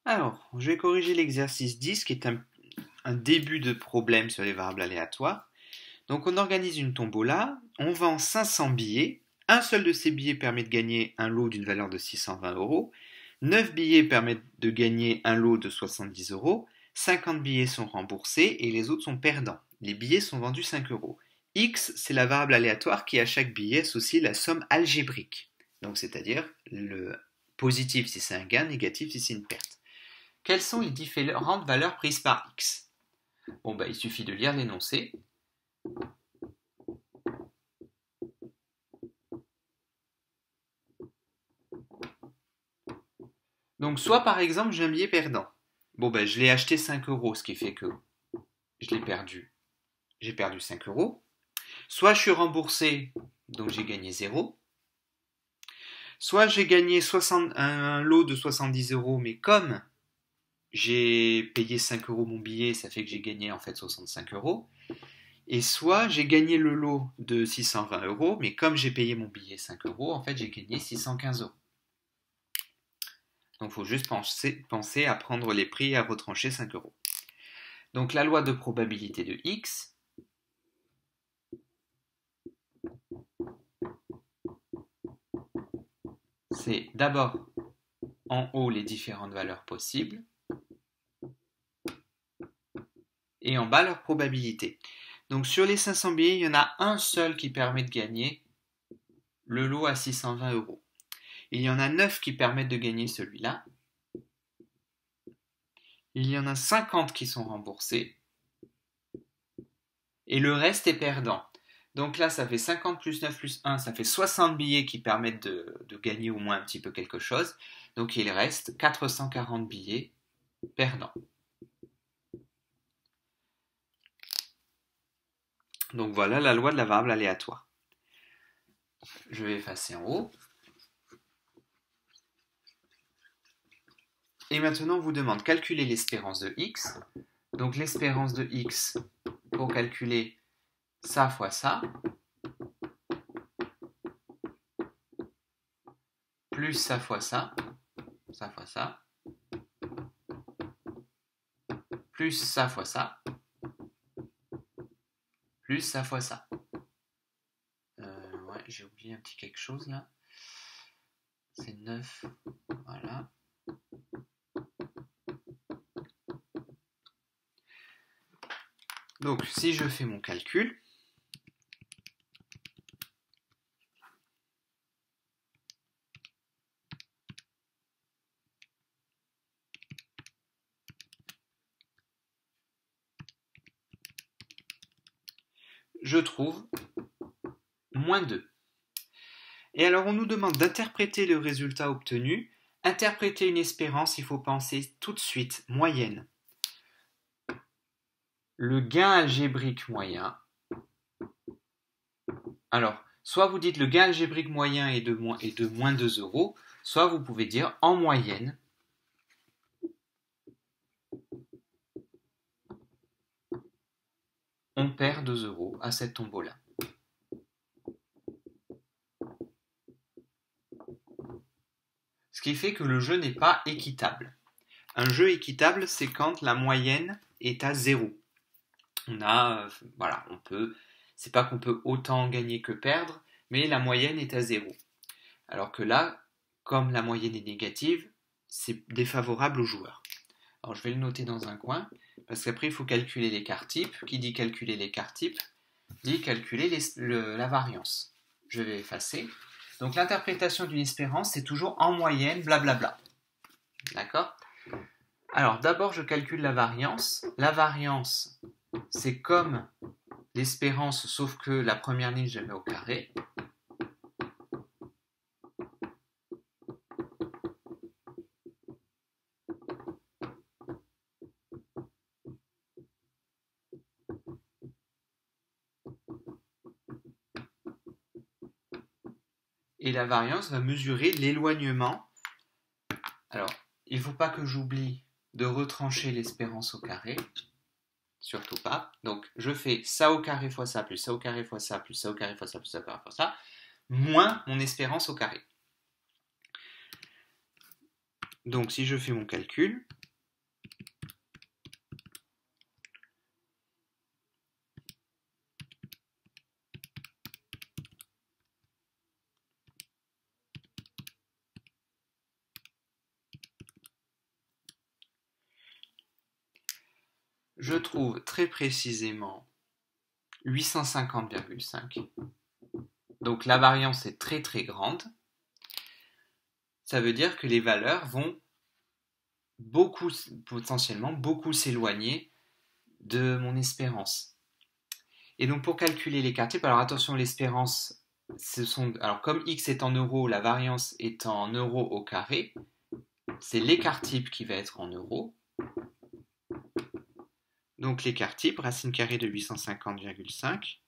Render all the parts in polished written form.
Alors, je vais corriger l'exercice 10 qui est un début de problème sur les variables aléatoires. Donc on organise une tombola, on vend 500 billets, un seul de ces billets permet de gagner un lot d'une valeur de 620 euros, 9 billets permettent de gagner un lot de 70 euros, 50 billets sont remboursés et les autres sont perdants. Les billets sont vendus 5 euros. X, c'est la variable aléatoire qui à chaque billet associe la somme algébrique. Donc c'est-à-dire le positif si c'est un gain, négatif si c'est une perte. Quelles sont les différentes valeurs prises par X? Bon, il suffit de lire l'énoncé. Donc, soit par exemple, j'ai un billet perdant. Bon, je l'ai acheté 5 euros, ce qui fait que je l'ai perdu. J'ai perdu 5 euros. Soit je suis remboursé, donc j'ai gagné 0. Soit j'ai gagné un lot de 70 euros, mais comme j'ai payé 5 euros mon billet, ça fait que j'ai gagné en fait 65 euros. Et soit j'ai gagné le lot de 620 euros, mais comme j'ai payé mon billet 5 euros, en fait j'ai gagné 615 euros. Donc il faut juste penser à prendre les prix et à retrancher 5 euros. Donc la loi de probabilité de X, c'est d'abord en haut les différentes valeurs possibles et en bas leur probabilité. Donc sur les 500 billets, il y en a un seul qui permet de gagner le lot à 620 euros. Il y en a 9 qui permettent de gagner celui-là. Il y en a 50 qui sont remboursés. Et le reste est perdant. Donc là, ça fait 50 plus 9 plus 1, ça fait 60 billets qui permettent de gagner au moins un petit peu quelque chose. Donc il reste 440 billets perdants. Donc voilà la loi de la variable aléatoire. Je vais effacer en haut. Et maintenant, on vous demande de calculer l'espérance de x. Donc l'espérance de x, pour calculer ça fois ça, plus ça fois ça fois ça, plus ça fois ça, plus ça fois ça. Ouais, j'ai oublié un petit quelque chose là. C'est 9, voilà. Donc, si je fais mon calcul, je trouve moins 2. Et alors, on nous demande d'interpréter le résultat obtenu. Interpréter une espérance, il faut penser tout de suite moyenne. Le gain algébrique moyen. Alors, soit vous dites le gain algébrique moyen est de moins 2 euros, soit vous pouvez dire en moyenne, on perd 2 euros à cette tombola. Ce qui fait que le jeu n'est pas équitable. Un jeu équitable, c'est quand la moyenne est à 0. C'est pas qu'on peut autant gagner que perdre, mais la moyenne est à 0. Alors que là, comme la moyenne est négative, c'est défavorable au joueur. Alors je vais le noter dans un coin, parce qu'après il faut calculer l'écart type. Qui dit calculer l'écart type, dit calculer la variance. Je vais effacer. Donc l'interprétation d'une espérance, c'est toujours en moyenne, blablabla. D'accord? Alors d'abord je calcule la variance. La variance, c'est comme l'espérance, sauf que la première ligne, je la mets au carré. Et la variance va mesurer l'éloignement. Alors, il ne faut pas que j'oublie de retrancher l'espérance au carré. Surtout pas. Donc, je fais ça au carré fois ça, plus ça au carré fois ça, plus ça au carré fois ça, plus ça au carré fois ça, moins mon espérance au carré. Donc si je fais mon calcul, je trouve très précisément 850,5. Donc la variance est très très grande. Ça veut dire que les valeurs vont potentiellement beaucoup s'éloigner de mon espérance. Et donc pour calculer l'écart type, alors attention, l'espérance, alors comme x est en euros, la variance est en euros au carré, c'est l'écart type qui va être en euros. Donc l'écart type, racine carrée de 850,5,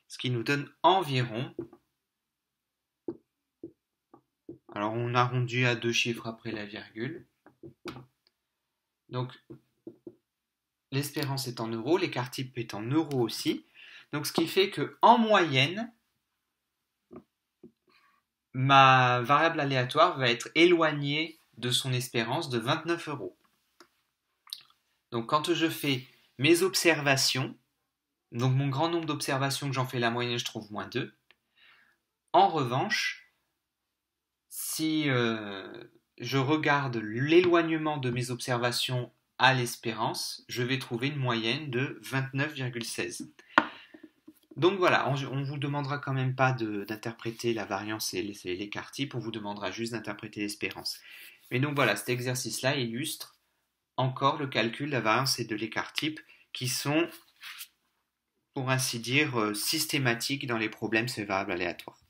ce qui nous donne environ, alors on a arrondi à 2 chiffres après la virgule, donc l'espérance est en euros, l'écart type est en euros aussi, donc ce qui fait que en moyenne, ma variable aléatoire va être éloignée de son espérance de 29 euros. Donc quand je fais mes observations, donc mon grand nombre d'observations que j'en fais la moyenne, je trouve moins 2. En revanche, si je regarde l'éloignement de mes observations à l'espérance, je vais trouver une moyenne de 29,16. Donc voilà, on vous demandera quand même pas d'interpréter la variance et l'écart type, on vous demandera juste d'interpréter l'espérance. Mais donc voilà, cet exercice-là illustre encore le calcul de la variance et de l'écart type qui sont, pour ainsi dire, systématiques dans les problèmes sur les variables aléatoires.